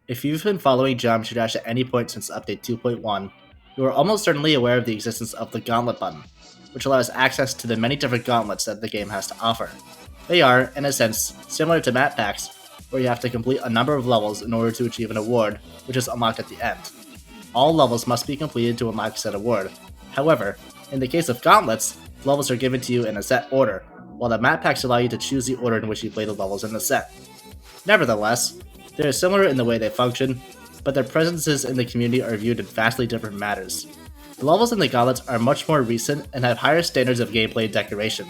If you've been following Geometry Dash at any point since Update 2.1, you are almost certainly aware of the existence of the Gauntlet button, which allows access to the many different gauntlets that the game has to offer. They are, in a sense, similar to map packs, where you have to complete a number of levels in order to achieve an award, which is unlocked at the end. All levels must be completed to unlock said award. However, in the case of gauntlets, the levels are given to you in a set order, while the map packs allow you to choose the order in which you play the levels in the set. Nevertheless, they are similar in the way they function, but their presences in the community are viewed in vastly different matters. The levels in the gauntlets are much more recent and have higher standards of gameplay and decoration,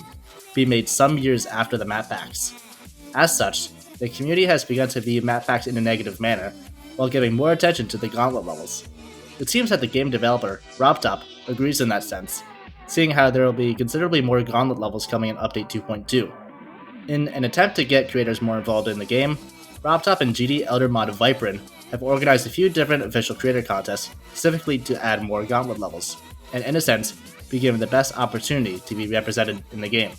being made some years after the map packs. As such, the community has begun to view map packs in a negative manner, while giving more attention to the gauntlet levels. It seems that the game developer, RobTop, agrees in that sense, seeing how there will be considerably more gauntlet levels coming in Update 2.2. In an attempt to get creators more involved in the game, RobTop and GD Elder Mod Viperin have organized a few different official creator contests specifically to add more gauntlet levels, and in a sense, be given the best opportunity to be represented in the game.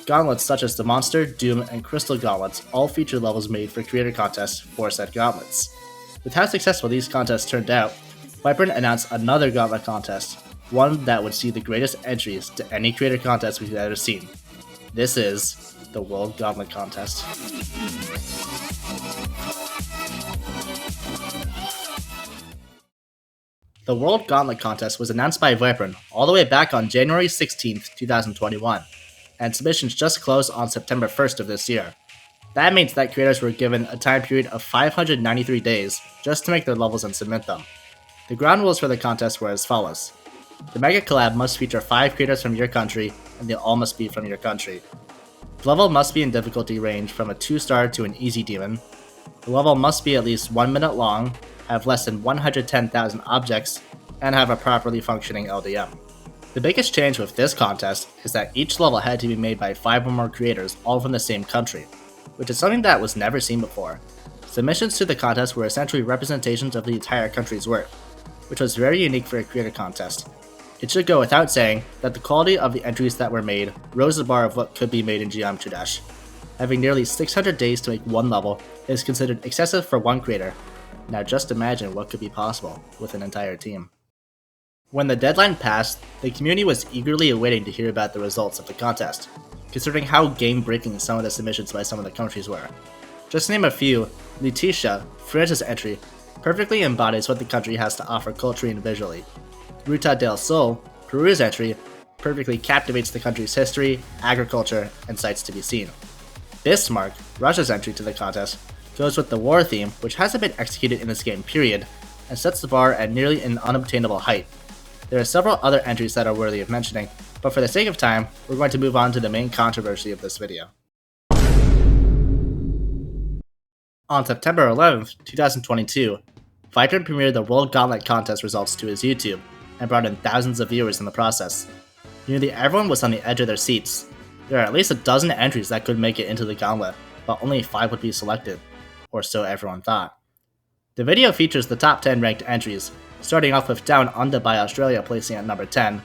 Gauntlets such as the Monster, Doom, and Crystal gauntlets all feature levels made for creator contests for said gauntlets. With how successful these contests turned out, Viperin announced another gauntlet contest, one that would see the greatest entries to any creator contest we've ever seen. This is the World Gauntlet Contest. The World Gauntlet Contest was announced by Viperin all the way back on January 16, 2021, and submissions just closed on September 1st of this year. That means that creators were given a time period of 593 days just to make their levels and submit them. The ground rules for the contest were as follows. The Mega Collab must feature 5 creators from your country, and they all must be from your country. The level must be in difficulty range from a 2-star to an easy demon. The level must be at least 1 minute long, have less than 110,000 objects, and have a properly functioning LDM. The biggest change with this contest is that each level had to be made by 5 or more creators all from the same country, which is something that was never seen before. Submissions to the contest were essentially representations of the entire country's work, which was very unique for a creator contest. It should go without saying that the quality of the entries that were made rose the bar of what could be made in Geometry Dash. Having nearly 600 days to make one level is considered excessive for one creator. Now just imagine what could be possible with an entire team. When the deadline passed, the community was eagerly awaiting to hear about the results of the contest, considering how game-breaking some of the submissions by some of the countries were. Just to name a few, Letitia, France's entry, perfectly embodies what the country has to offer culturally and visually. Ruta del Sol, Peru's entry, perfectly captivates the country's history, agriculture, and sights to be seen. Bismarck, Russia's entry to the contest, goes with the war theme, which hasn't been executed in this game period, and sets the bar at nearly an unobtainable height. There are several other entries that are worthy of mentioning, but for the sake of time, we're going to move on to the main controversy of this video. On September 11th, 2022, Viperin premiered the World Gauntlet Contest results to his YouTube, and brought in thousands of viewers in the process. Nearly everyone was on the edge of their seats. There are at least a dozen entries that could make it into the gauntlet, but only 5 would be selected, or so everyone thought. The video features the top 10 ranked entries, starting off with Down Under by Australia placing at number 10,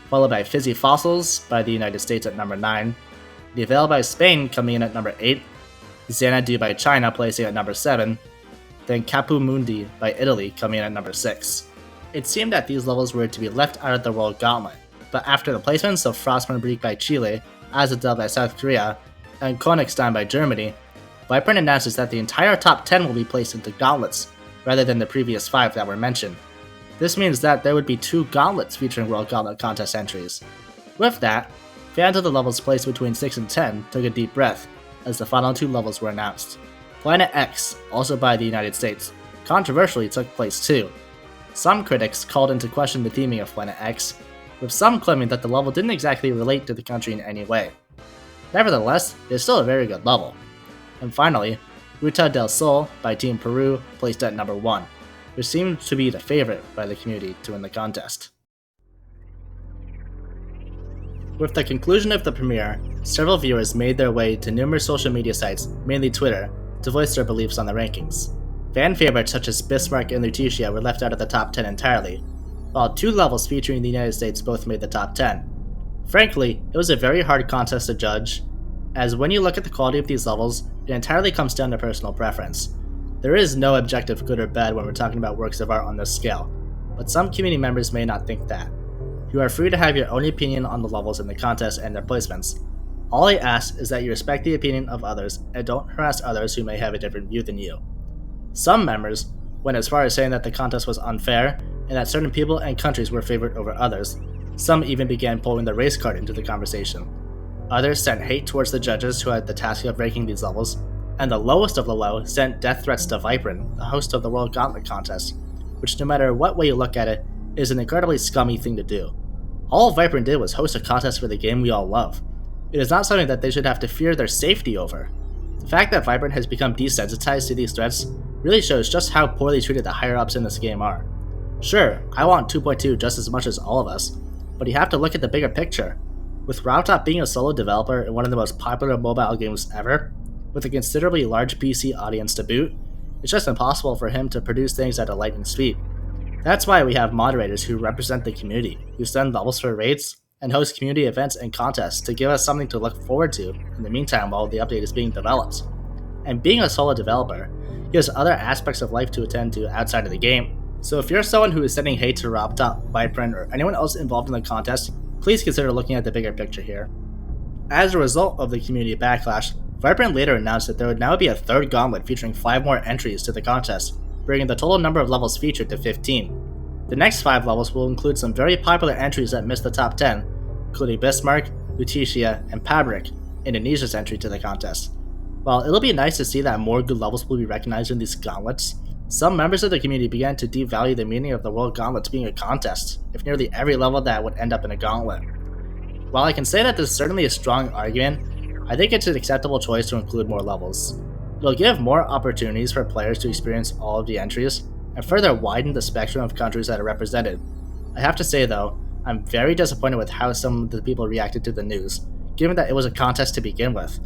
followed by Fizzy Fossils by the United States at number 9, Nivel by Spain coming in at number 8, Xanadu by China placing at number 7, then Capu Mundi by Italy coming in at number 6. It seemed that these levels were to be left out of the World Gauntlet, but after the placements of Frostmourne by Chile, Azadel by South Korea, and Königstein by Germany, Viperin announces that the entire top 10 will be placed into gauntlets, rather than the previous 5 that were mentioned. This means that there would be 2 gauntlets featuring World Gauntlet Contest entries. With that, fans of the levels placed between 6 and 10 took a deep breath, as the final 2 levels were announced. Planet X, also by the United States, controversially took place too. Some critics called into question the theming of Planet X, with some claiming that the level didn't exactly relate to the country in any way. Nevertheless, it is still a very good level. And finally, Ruta del Sol by Team Peru placed at number 1, which seemed to be the favorite by the community to win the contest. With the conclusion of the premiere, several viewers made their way to numerous social media sites, mainly Twitter, to voice their beliefs on the rankings. Fan favorites such as Bismarck and Letitia were left out of the top 10 entirely, while 2 levels featuring the United States both made the top 10. Frankly, it was a very hard contest to judge, as when you look at the quality of these levels, it entirely comes down to personal preference. There is no objective good or bad when we're talking about works of art on this scale, but some community members may not think that. You are free to have your own opinion on the levels in the contest and their placements. All I ask is that you respect the opinion of others and don't harass others who may have a different view than you. Some members went as far as saying that the contest was unfair and that certain people and countries were favored over others. Some even began pulling the race card into the conversation. Others sent hate towards the judges who had the task of ranking these levels, and the lowest of the low sent death threats to Viprin, the host of the World Gauntlet contest, which no matter what way you look at it, is an incredibly scummy thing to do. All Viprin did was host a contest for the game we all love. It is not something that they should have to fear their safety over. The fact that Viprin has become desensitized to these threats really shows just how poorly treated the higher-ups in this game are. Sure, I want 2.2 just as much as all of us, but you have to look at the bigger picture. With RobTop being a solo developer in one of the most popular mobile games ever, with a considerably large PC audience to boot, it's just impossible for him to produce things at a lightning speed. That's why we have moderators who represent the community, who send levels for raids, and host community events and contests to give us something to look forward to in the meantime while the update is being developed. And being a solo developer, he has other aspects of life to attend to outside of the game, so if you're someone who is sending hate to RobTop, Viprin, or anyone else involved in the contest, please consider looking at the bigger picture here. As a result of the community backlash, Viprin later announced that there would now be a third gauntlet featuring 5 more entries to the contest, bringing the total number of levels featured to 15. The next 5 levels will include some very popular entries that missed the top 10, including Bismarck, Lutetia, and Pabrik, Indonesia's entry to the contest. While it'll be nice to see that more good levels will be recognized in these gauntlets, some members of the community began to devalue the meaning of the World Gauntlet being a contest, if nearly every level that would end up in a gauntlet. While I can say that this is certainly a strong argument, I think it's an acceptable choice to include more levels. It'll give more opportunities for players to experience all of the entries, and further widen the spectrum of countries that are represented. I have to say though, I'm very disappointed with how some of the people reacted to the news, given that it was a contest to begin with.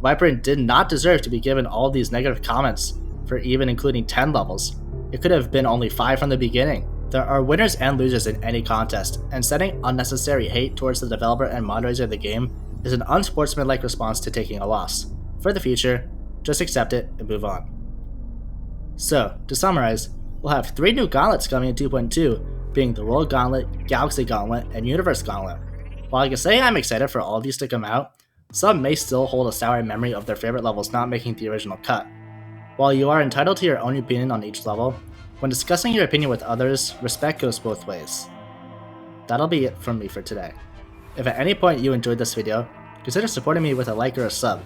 Viprin did not deserve to be given all of these negative comments for even including 10 levels. It could have been only 5 from the beginning. There are winners and losers in any contest, and sending unnecessary hate towards the developer and moderator of the game is an unsportsmanlike response to taking a loss. For the future, just accept it and move on. So, to summarize, we'll have 3 new gauntlets coming in 2.2, being the World Gauntlet, Galaxy Gauntlet, and Universe Gauntlet. While I can say I'm excited for all of these to come out, some may still hold a sour memory of their favorite levels not making the original cut. While you are entitled to your own opinion on each level, when discussing your opinion with others, respect goes both ways. That'll be it from me for today. If at any point you enjoyed this video, consider supporting me with a like or a sub.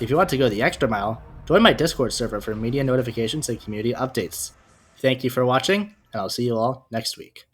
If you want to go the extra mile, join my Discord server for media notifications and community updates. Thank you for watching, and I'll see you all next week.